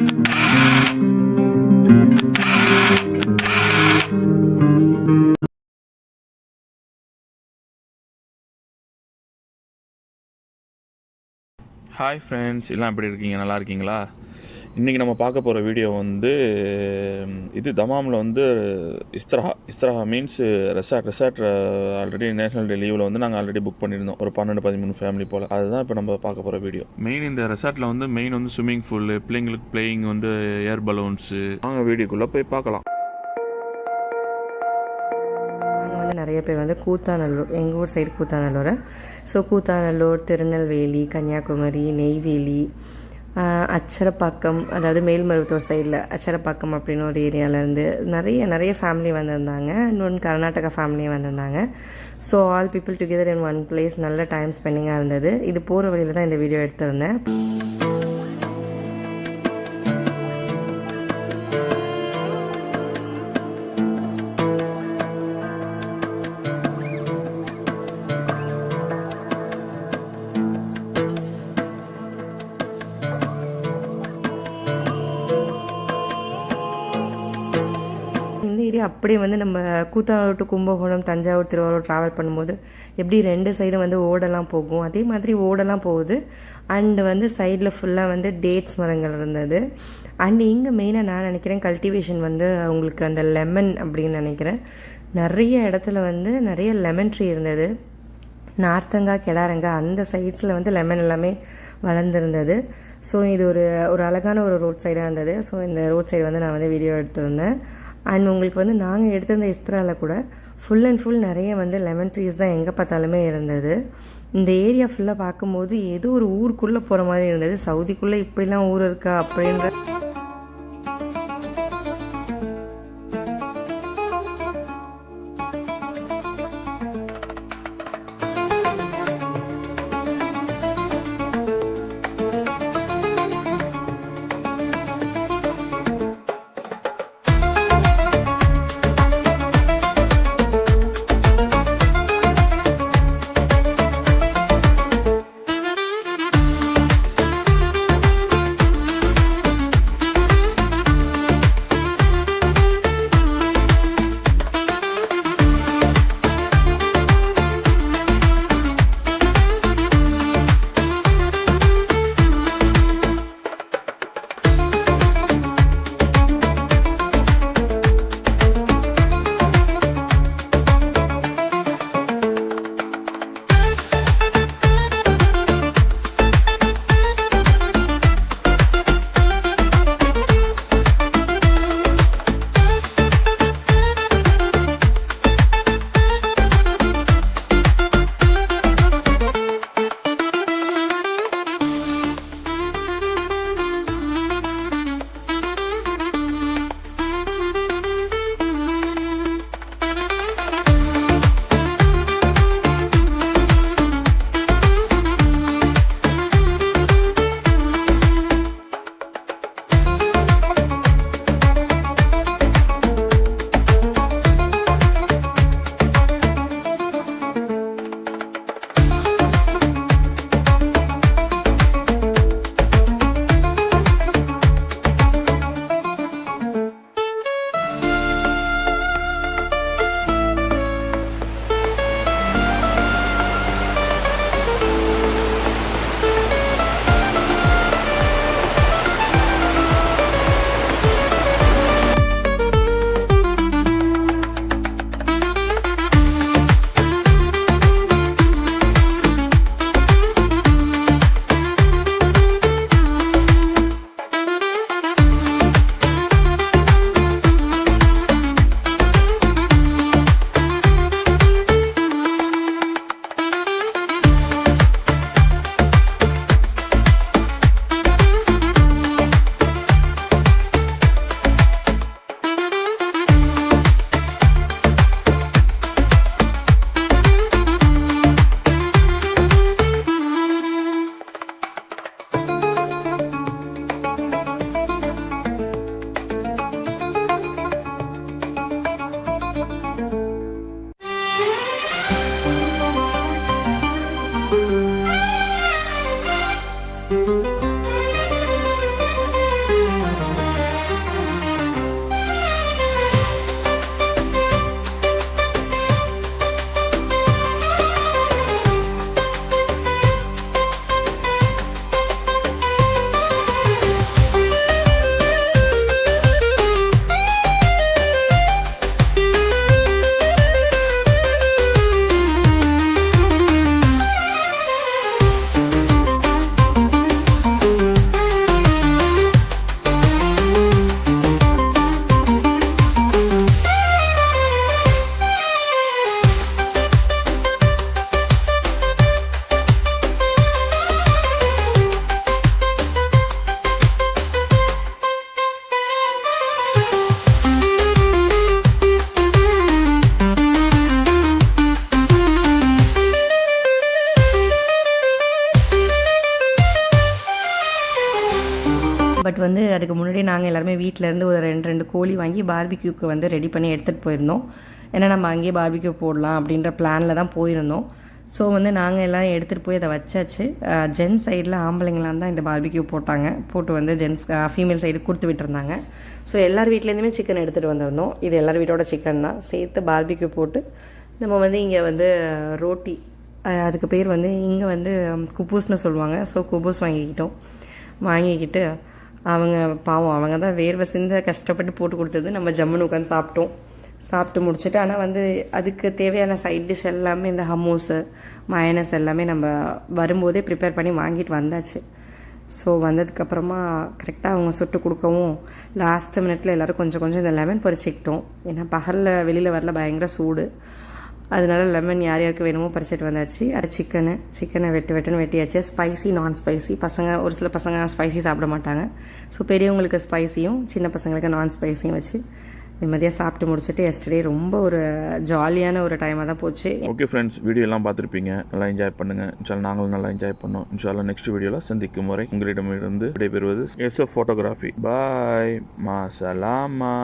Hi friends, எல்லாம் எப்படி இருக்கீங்க? நல்லா இருக்கீங்களா? இன்றைக்கி நம்ம பார்க்க போகிற வீடியோ வந்து இது தமாமில் வந்து இஸ்திரஹா means resort already national day லீவில் வந்து நாங்கள் ஆல்ரெடி புக் பண்ணியிருந்தோம். ஒரு 12-13 ஃபேமிலி போல். அதுதான் இப்போ நம்ம பார்க்க போகிற வீடியோ. மெயின் இந்த ரெசார்ட்டில் வந்து மெயின் வந்து ஸ்விம்மிங் பூல், பிள்ளைங்களுக்கு பிளேயிங் வந்து ஏர் பலூன்ஸு. நாங்கள் வீடியோக்குள்ளே போய் பார்க்கலாம். நிறைய பேர் வந்து கூத்தாநல்லூர், எங்கள் ஊர் சைடு கூத்தாநல்லூர். ஸோ கூத்தாநல்லூர், திருநெல்வேலி, கன்னியாகுமரி, நெய்வேலி, அச்சரப்பாக்கம், அதாவது மேல்மருவத்தூர் சைடில் அச்சரப்பாக்கம் அப்படின்னு ஒரு ஏரியாவிலேருந்து நிறைய ஃபேமிலி வந்திருந்தாங்க. இன்னொன்று கர்நாடகா ஃபேமிலியும் வந்திருந்தாங்க. So all people together in one place. நல்ல டைம் ஸ்பெண்டிங்காக இருந்தது. இது போகிற வழியில் தான் இந்த வீடியோ எடுத்திருந்தேன். அப்படியே வந்து நம்ம கூத்தாநல்லூர் டு கும்பகோணம், தஞ்சாவூர், திருவாரூர் ட்ராவல் பண்ணும்போது எப்படி 2 சைடும் வந்து ஓடெல்லாம் போகும், அதே மாதிரி ஓடெல்லாம் போகுது. அண்டு வந்து சைடில் ஃபுல்லாக வந்து டேட்ஸ் மரங்கள் இருந்தது. அண்டு இங்கே மெயினாக நான் நினைக்கிறேன் கல்டிவேஷன் வந்து அவங்களுக்கு அந்த லெமன் அப்படின்னு நினைக்கிறேன். நிறைய இடத்துல வந்து நிறைய லெமன் ட்ரீ இருந்தது. நார்த்தங்காய், கெடாரங்காய் அந்த சைட்ஸில் வந்து லெமன் எல்லாமே வளர்ந்துருந்தது. ஸோ இது ஒரு அழகான ஒரு ரோட் சைடாக இருந்தது. ஸோ இந்த ரோட் சைடு வந்து நான் வந்து வீடியோ எடுத்திருந்தேன். அண்ட் உங்களுக்கு வந்து நாங்கள் எடுத்திருந்த இஸ்திராவில் கூட ஃபுல் அண்ட் ஃபுல் நிறைய வந்து லெமன் ட்ரீஸ் தான் எங்கே பார்த்தாலுமே இருந்தது. இந்த ஏரியா ஃபுல்லாக பார்க்கும்போது ஏதோ ஒரு ஊருக்குள்ளே போகிற மாதிரி இருந்தது. சவுதிக்குள்ளே இப்படிலாம் ஊர் இருக்கா அப்படின்ற வந்து அதுக்கு முன்னாடி நாங்கள் எல்லாருமே வீட்டிலேருந்து ஒரு 2 கோழி வாங்கி பார்பிக்யூக்கு வந்து ரெடி பண்ணி எடுத்துகிட்டு போயிருந்தோம். ஏன்னா நம்ம அங்கேயே பார்பிக்யூ போடலாம் அப்படின்ற பிளானில் தான் போயிருந்தோம். ஸோ வந்து நாங்கள் எல்லாம் எடுத்துகிட்டு போய் அதை வச்சாச்சு. ஜென்ஸ் சைடில் ஆம்பளைங்களாம் தான் இந்த பார்பிக்யூ போட்டு வந்து ஃபீமேல் சைடு கொடுத்து விட்டுருந்தாங்க. ஸோ எல்லார் வீட்லேருந்துமே சிக்கன் எடுத்துகிட்டு வந்திருந்தோம். இது எல்லார் வீட்டோட சிக்கன் தான் சேர்த்து பார்பிக்யூ போட்டு நம்ம வந்து இங்கே வந்து ரோட்டி, அதுக்கு பேர் வந்து இங்கே வந்து குப்பூஸ்னு சொல்லுவாங்க. ஸோ குப்பூஸ் வாங்கிக்கிட்டு அவங்க பாவம் அவங்க தான் வேர்வை சிந்த கஷ்டப்பட்டு போட்டு கொடுத்தது. நம்ம ஜம்முன்னு உட்காந்து சாப்பிட்டு முடிச்சுட்டு, ஆனால் வந்து அதுக்கு தேவையான சைட் டிஷ் எல்லாமே இந்த ஹம்மூஸு மயனஸ் எல்லாமே நம்ம வரும்போதே ப்ரிப்பேர் பண்ணி வாங்கிட்டு வந்தாச்சு. ஸோ வந்ததுக்கப்புறமா கரெக்டாக அவங்க சுட்டு கொடுக்கவும் லாஸ்ட் மினிட்ல எல்லோரும் கொஞ்சம் இந்த லெமன் பறிச்சுக்கிட்டோம். ஏன்னா பகலில் வெளியில் வரல, பயங்கர சூடு. அதனால லெமன் யார் யாருக்கு வேணுமோ பறிச்சிட்டு வந்தாச்சு. அடுத்து சிக்கனை வெட்டுன்னு வெட்டியாச்சு. ஸ்பைசி நான் ஸ்பைசி ஒரு சில பசங்க ஸ்பைசி சாப்பிட மாட்டாங்க. ஸோ பெரியவங்களுக்கு ஸ்பைசியும் சின்ன பசங்களுக்கு நான் ஸ்பைசியும் வச்சு நிம்மதியாக சாப்பிட்டு முடிச்சுட்டு எஸ்டர்டே ரொம்ப ஒரு ஜாலியான ஒரு டைமாக தான் போச்சு. ஓகே ஃப்ரெண்ட்ஸ், வீடியோ எல்லாம் பார்த்துருப்பீங்க. நல்லா என்ஜாய் பண்ணுங்கள். இன்ஷால்லா நாங்களும் நல்லா என்ஜாய் பண்ணோம். இன்ஷால்லா நெக்ஸ்ட் வீடியோவில் சந்திக்கும் வரை உங்களிடமிருந்து விடைபெறுவது SF ஃபோட்டோகிராஃபி. பாய், மாசலாமா.